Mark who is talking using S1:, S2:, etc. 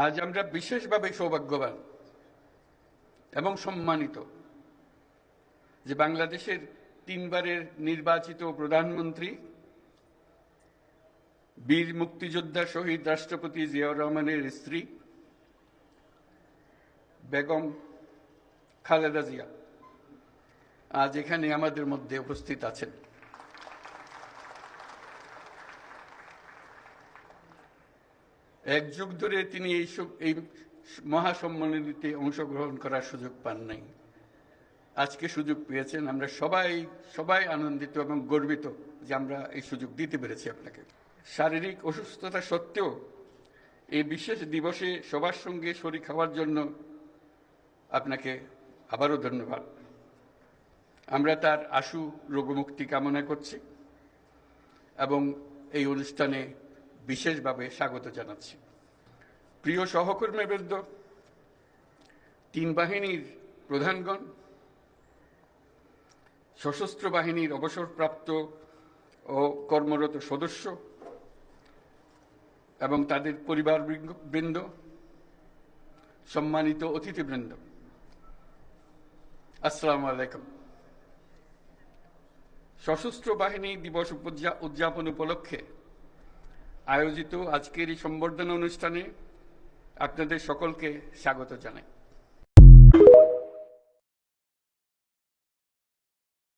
S1: আজ আমরা বিশেষভাবে সৌভাগ্যবান এবং সম্মানিত যে বাংলাদেশের 3 বারের নির্বাচিত প্রধানমন্ত্রী বীর মুক্তিযোদ্ধা শহীদ রাষ্ট্রপতি জিয়াউর রহমানের স্ত্রী বেগম খালেদা জিয়া আজ এখানে আমাদের মধ্যে উপস্থিত আছেন। এক যুগ ধরে তিনি এই মহাসম্মেলনীতে অংশগ্রহণ করার সুযোগ পান নাই। আজকে সুযোগ পেয়েছেন। আমরা সবাই আনন্দিত এবং গর্বিত যে আমরা এই সুযোগ দিতে পেরেছি আপনাকে। শারীরিক অসুস্থতা সত্ত্বেও এই বিশেষ দিবসে সবার সঙ্গে শরীক হওয়ার জন্য আপনাকে আবারও ধন্যবাদ। আমরা তার আশু রোগমুক্তি কামনা করছি এবং এই অনুষ্ঠানে বিশেষভাবে স্বাগত জানাচ্ছি। প্রিয় সহকর্মীবৃন্দ, 3 বাহিনীর প্রধানগণ, সশস্ত্র বাহিনীর অবসরপ্রাপ্ত ও কর্মরত সদস্য এবং তাদের পরিবারবৃন্দ, সম্মানিত অতিথিবৃন্দ, আসসালামু আলাইকুম। সশস্ত্র বাহিনী দিবস উদযাপন উপলক্ষে আয়োজিত আজকের এই সম্বর্ধনা অনুষ্ঠানে আপনাদের সকলকে স্বাগত জানাই।